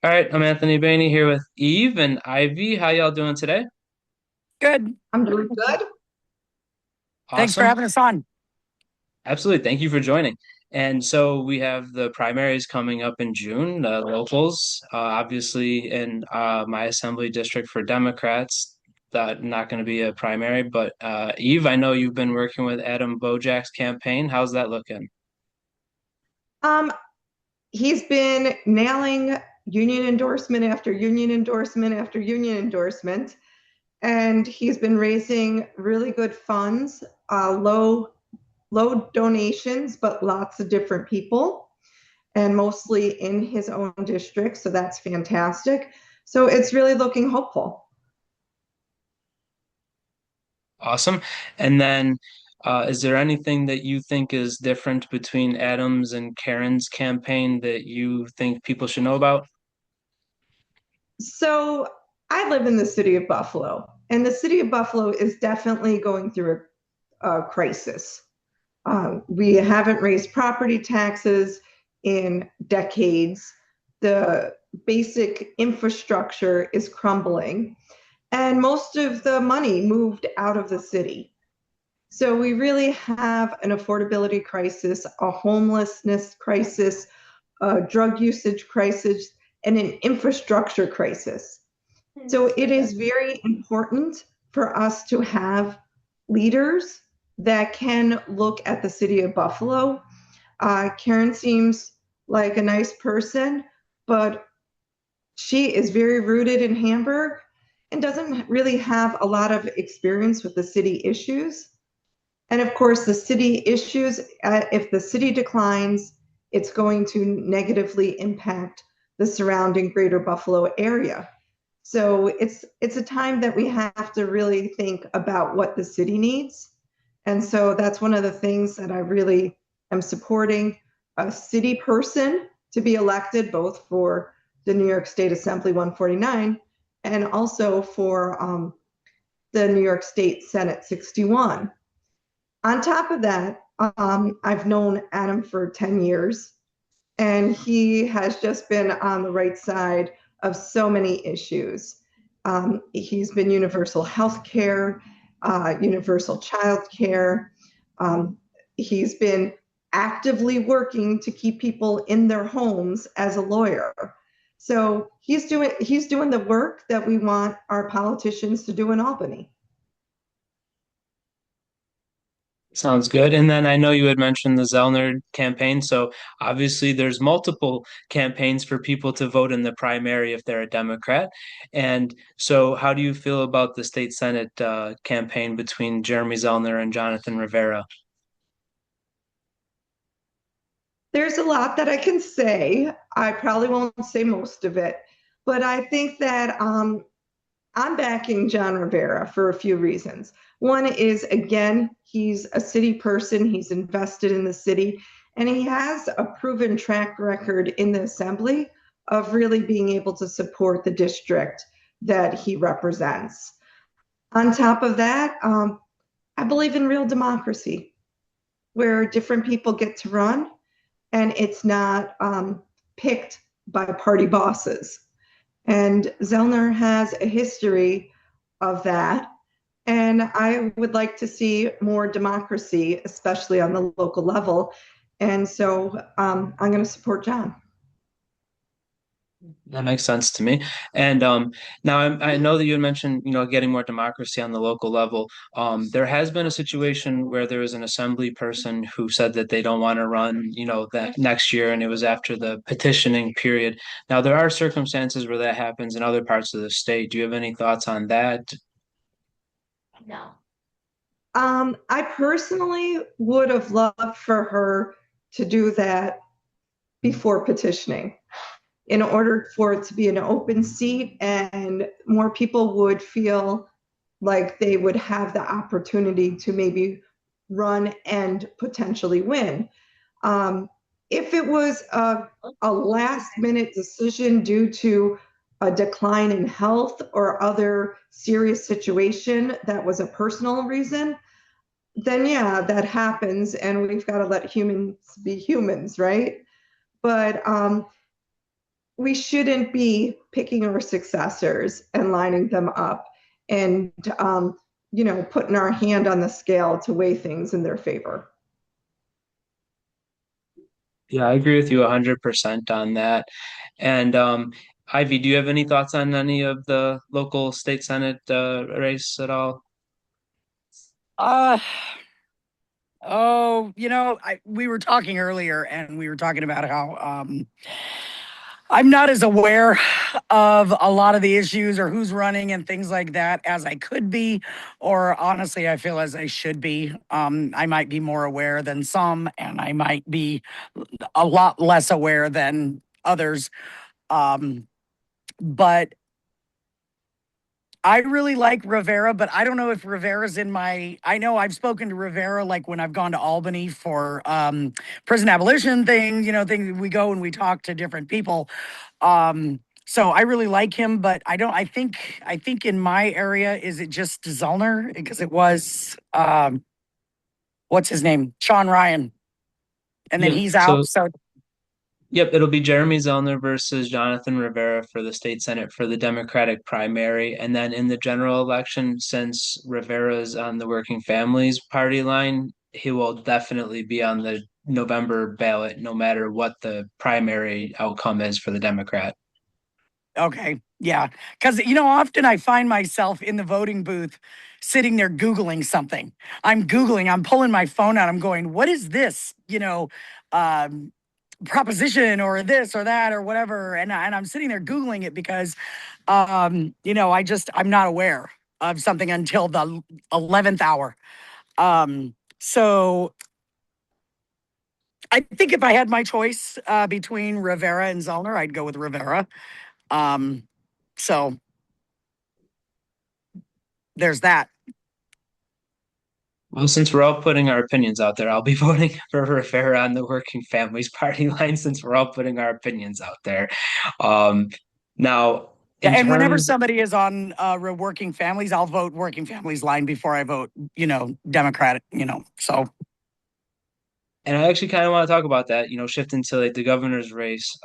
All right, I'm Anthony Bainey here with Eve and Ivy. How y'all doing today? Good. I'm doing good. Thanks for Awesome. having us on. Absolutely. Thank you for joining. And so we have the primaries coming up in June, the locals, obviously in my assembly district for Democrats. That not going to be a primary, but Eve, I know you've been working with Adam Bojak's campaign. How's that looking? Um, he's been nailing union endorsement after union endorsement after union endorsement, and he's been raising really good funds, low donations, but lots of different people, and mostly in his own district. So that's fantastic. So it's really looking hopeful. Awesome. And then, is there anything that you think is different between Adam's and Karen's campaign that you think people should know about? So I live in the city of Buffalo, and the city of Buffalo is definitely going through a crisis. We haven't raised property taxes in decades. The basic infrastructure is crumbling, and most of the money moved out of the city. So we really have an affordability crisis, a homelessness crisis, a drug usage crisis, and an infrastructure crisis. So it is very important for us to have leaders that can look at the city of Buffalo. Karen seems like a nice person, but she is very rooted in Hamburg and doesn't really have a lot of experience with the city issues. And of course, the city issues, if the city declines, it's going to negatively impact the surrounding greater Buffalo area. So it's a time that we have to really think about what the city needs. And so that's one of the things that I really am supporting a city person to be elected, both for the New York State Assembly 149 and also for the New York State Senate 61. On top of that, I've known Adam for 10 years, and he has just been on the right side of so many issues. He's been universal health care, universal child care. He's been actively working to keep people in their homes as a lawyer. So he's doing the work that we want our politicians to do in Albany. Sounds good. And then I know you had mentioned the Zellner campaign. So obviously there's multiple campaigns for people to vote in the primary if they're a Democrat. And so how do you feel about the state Senate campaign between Jeremy Zellner and Jonathan Rivera? There's a lot that I can say. I probably won't say most of it, but I think that I'm backing John Rivera for a few reasons. One is, again, he's a city person, he's invested in the city, and he has a proven track record in the assembly of really being able to support the district that he represents. On top of that, I believe in real democracy where different people get to run and it's not picked by party bosses. And Zellner has a history of that. And I would like to see more democracy, especially on the local level. And so I'm going to support John. That makes sense to me. And now I know that you had mentioned, getting more democracy on the local level. There has been a situation where there was an assembly person who said that they don't want to run, that next year, and it was after the petitioning period. Now, there are circumstances where that happens in other parts of the state. Do you have any thoughts on that? I personally would have loved for her to do that before petitioning in order for it to be an open seat and more people would feel like they would have the opportunity to maybe run and potentially win. Um, if it was a last minute decision due to a decline in health or other serious situation that was a personal reason, then yeah, that happens, and we've got to let humans be humans, right? But we shouldn't be picking our successors and lining them up and, putting our hand on the scale to weigh things in their favor. Yeah, I agree with you 100% on that. And Ivy, do you have any thoughts on any of the local state senate race at all? Uh, oh, we were talking earlier and we were talking about how I'm not as aware of a lot of the issues or who's running and things like that as I could be, or honestly, I feel as I should be. I might be more aware than some, and I might be a lot less aware than others. But I really like Rivera, but I don't know if Rivera's in my. I know I've spoken to Rivera like when I've gone to Albany for prison abolition things, things we go and we talk to different people. So I really like him, but I think in my area, is it just Zellner? Because it was what's his name? Sean Ryan. And then Yep. he's out. So, So yep, it'll be Jeremy Zellner versus Jonathan Rivera for the state senate for the Democratic primary. And then in the general election, since Rivera's on the Working Families Party line, he will definitely be on the November ballot, no matter what the primary outcome is for the Democrat. okay. Yeah. Because, often I find myself in the voting booth sitting there Googling something. I'm pulling my phone out. I'm going, what is this? Um, proposition or this or that or whatever. And I'm sitting there Googling it because, I'm not aware of something until the 11th hour. So I think if I had my choice between Rivera and Zellner, I'd go with Rivera. Um, so there's that. Well, since we're all putting our opinions out there, I'll be voting for Rivera on the Working Families Party line since we're all putting our opinions out there. Um, now, Yeah, in and whenever terms, somebody is on working families, I'll vote working families line before I vote, Democratic, so. and I actually kind of want to talk about that, shift into like the governor's race.